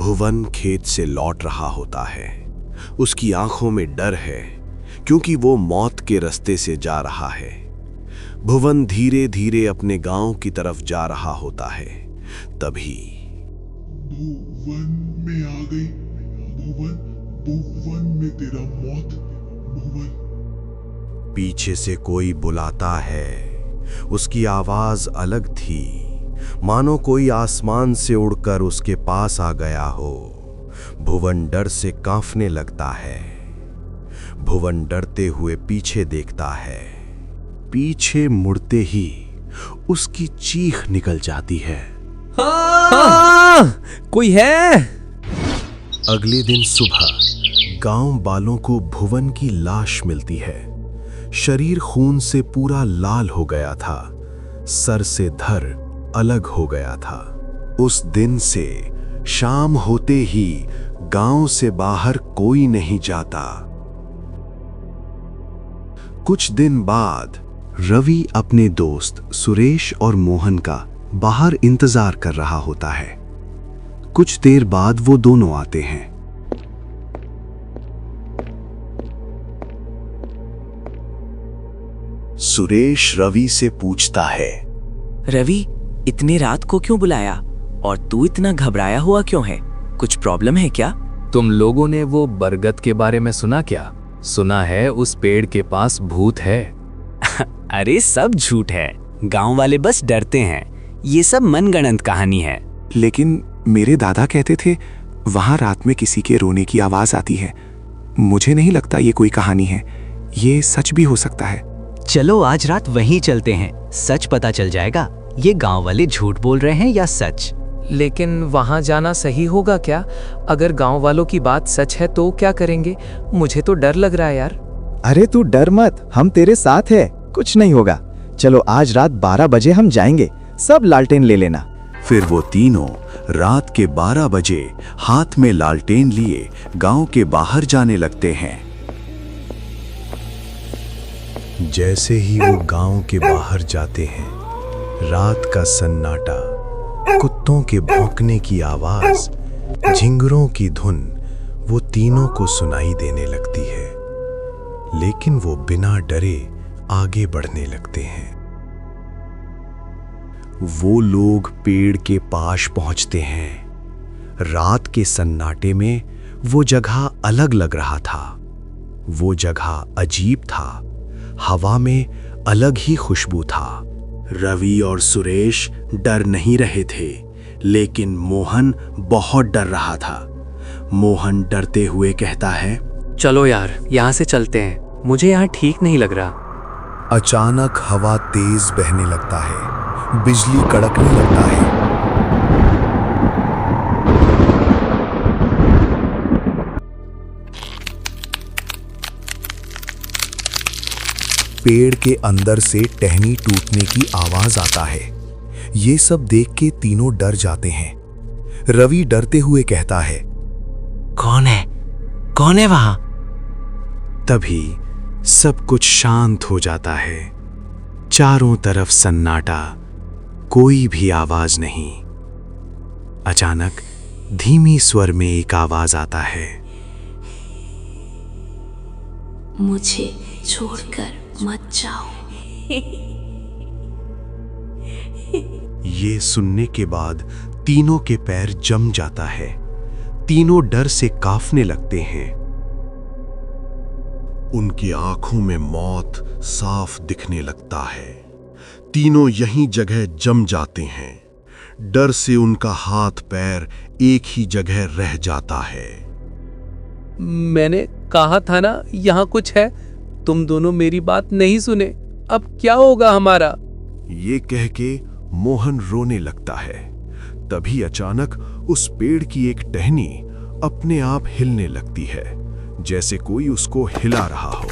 भुवन खेत से लौट रहा होता है। उसकी आंखों में डर है क्योंकि वो मौत के रास्ते से जा रहा है। भुवन धीरे धीरे अपने गांव की तरफ जा रहा होता है। तभी भुवन में आ गई। भुवन भुवन में तेरा मौत। भुवन पीछे से कोई बुलाता है। उसकी आवाज अलग थी, मानो कोई आसमान से उड़कर उसके पास आ गया हो। भुवन डर से कांपने लगता है। भुवन डरते हुए पीछे देखता है। पीछे मुड़ते ही उसकी चीख निकल जाती है। कोई है? अगले दिन सुबह गांव वालों को भुवन की लाश मिलती है। शरीर खून से पूरा लाल हो गया था, सर से धड़ अलग हो गया था। उस दिन से शाम होते ही गांव से बाहर कोई नहीं जाता। कुछ दिन बाद रवि अपने दोस्त सुरेश और मोहन का बाहर इंतजार कर रहा होता है। कुछ देर बाद वो दोनों आते हैं। सुरेश रवि से पूछता है, रवि, इतने रात को क्यों बुलाया और तू इतना घबराया हुआ क्यों है? कुछ प्रॉब्लम है क्या? तुम लोगों ने वो बरगद के बारे में सुना क्या? सुना है उस पेड़ के पास भूत है। अरे सब झूठ है, गांव वाले बस डरते हैं। ये सब मनगढ़ंत कहानी है। लेकिन मेरे दादा कहते थे वहां रात में किसी के रोने की आवाज आती है। मुझे नहीं लगता ये कोई कहानी है, ये सच भी हो सकता है। चलो आज रात वहीं चलते हैं, सच पता चल जाएगा ये गांव वाले झूठ बोल रहे हैं या सच। लेकिन वहां जाना सही होगा क्या? अगर गांव वालों की बात सच है तो क्या करेंगे? मुझे तो डर लग रहा है यार। अरे तू डर मत, हम तेरे साथ है, कुछ नहीं होगा। चलो आज रात 12 बजे हम जाएंगे, सब लालटेन ले लेना। फिर वो तीनों रात के 12 बजे हाथ में लालटेन लिए गांव के बाहर जाने लगते हैं। जैसे ही वो गांव के बाहर जाते हैं, रात का सन्नाटा, कुत्तों के भौंकने की आवाज, झिंगुरों की धुन वो तीनों को सुनाई देने लगती है। लेकिन वो बिना डरे आगे बढ़ने लगते हैं। वो लोग पेड़ के पास पहुंचते हैं। रात के सन्नाटे में वो जगह अलग लग रहा था। वो जगह अजीब था। हवा में अलग ही खुशबू था। रवि और सुरेश डर नहीं रहे थे, लेकिन मोहन बहुत डर रहा था। मोहन डरते हुए कहता है, चलो यार, यहाँ से चलते हैं, मुझे यहाँ ठीक नहीं लग रहा। अचानक हवा तेज बहने लगता है, बिजली कड़कने लगता है। पेड़ के अंदर से टहनी टूटने की आवाज आता है। ये सब देख के तीनों डर जाते हैं। रवि डरते हुए कहता है, कौन है? कौन है वहां? तभी सब कुछ शांत हो जाता है। चारों तरफ सन्नाटा, कोई भी आवाज नहीं। अचानक धीमी स्वर में एक आवाज आता है, मुझे छोड़कर मत जाओ। ये सुनने के बाद तीनों के पैर जम जाता है। तीनों डर से कांपने लगते हैं। उनकी आंखों में मौत साफ दिखने लगता है। तीनों यहीं जगह जम जाते हैं। डर से उनका हाथ पैर एक ही जगह रह जाता है। मैंने कहा था ना यहाँ कुछ है, तुम दोनों मेरी बात नहीं सुने। अब क्या होगा हमारा? ये कह के मोहन रोने लगता है। तभी अचानक उस पेड़ की एक टहनी अपने आप हिलने लगती है, जैसे कोई उसको हिला रहा हो।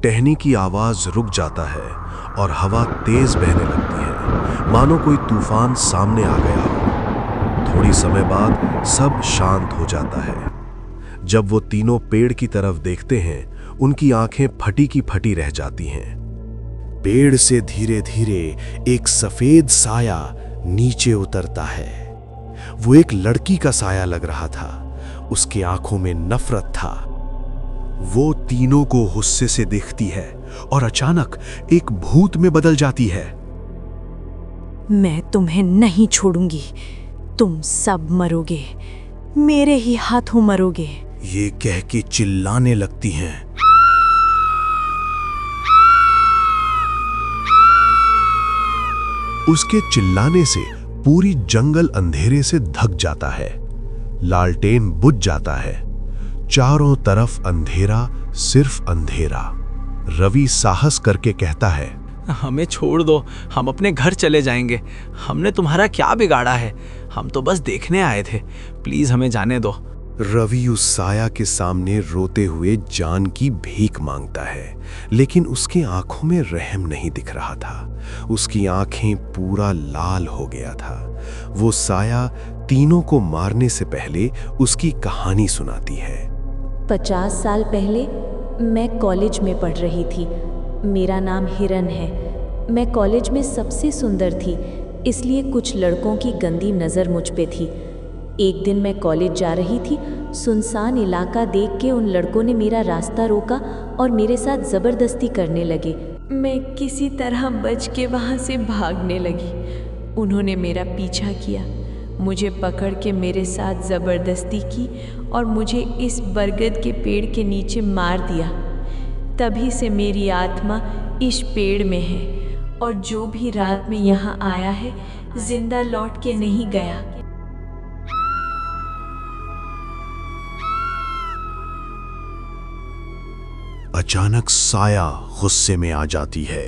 टहनी की आवाज रुक जाता है और हवा तेज बहने लगती है, मानो कोई तूफान सामने आ गया हो। थोड़ी समय बाद सब शांत हो जाता है। जब वो तीनों पेड़ की तरफ देखते हैं, उनकी आंखें फटी की फटी रह जाती हैं। पेड़ से धीरे धीरे एक सफेद साया नीचे उतरता है। वो एक लड़की का साया लग रहा था। उसकी आंखों में नफरत था। वो तीनों को गुस्से से देखती है और अचानक एक भूत में बदल जाती है। मैं तुम्हें नहीं छोड़ूंगी, तुम सब मरोगे, मेरे ही हाथों मरोगे। ये कह के चिल्लाने लगती हैं। उसके चिल्लाने से पूरी जंगल अंधेरे से ढक जाता है। लालटेन बुझ जाता है। चारों तरफ अंधेरा, सिर्फ अंधेरा। रवि साहस करके कहता है, हमें छोड़ दो, हम अपने घर चले जाएंगे। हमने तुम्हारा क्या बिगाड़ा है? हम तो बस देखने आए थे, प्लीज हमें जाने दो। रवि उस साया के सामने रोते हुए जान की भीख मांगता है, लेकिन उसकी आंखों में रहम नहीं दिख रहा था। उसकी आंखें पूरा लाल हो गया था। वो साया तीनों को मारने से पहले उसकी कहानी सुनाती है। 50 साल पहले मैं कॉलेज में पढ़ रही थी। मेरा नाम हिरन है। मैं कॉलेज में सबसे सुंदर थी, इसलिए कुछ लड़कों की गंदी नज़र मुझ पे थी। एक दिन मैं कॉलेज जा रही थी। सुनसान इलाका देख के उन लड़कों ने मेरा रास्ता रोका और मेरे साथ ज़बरदस्ती करने लगे। मैं किसी तरह बच के वहाँ से भागने लगी। उन्होंने मेरा पीछा किया, मुझे पकड़ के मेरे साथ ज़बरदस्ती की और मुझे इस बरगद के पेड़ के नीचे मार दिया। तभी से मेरी आत्मा इस पेड़ में है और जो भी रात में यहाँ आया है जिंदा लौट के नहीं गया। अचानक साया गुस्से में आ जाती है।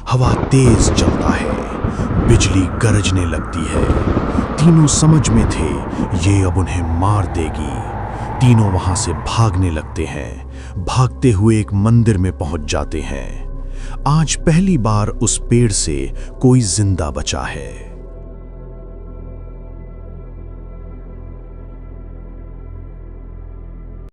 हवा तेज चलता है, बिजली गरजने लगती है। तीनों समझ में थे ये अब उन्हें मार देगी। तीनों वहां से भागने लगते हैं। भागते हुए एक मंदिर में पहुंच जाते हैं। आज पहली बार उस पेड़ से कोई जिंदा बचा है।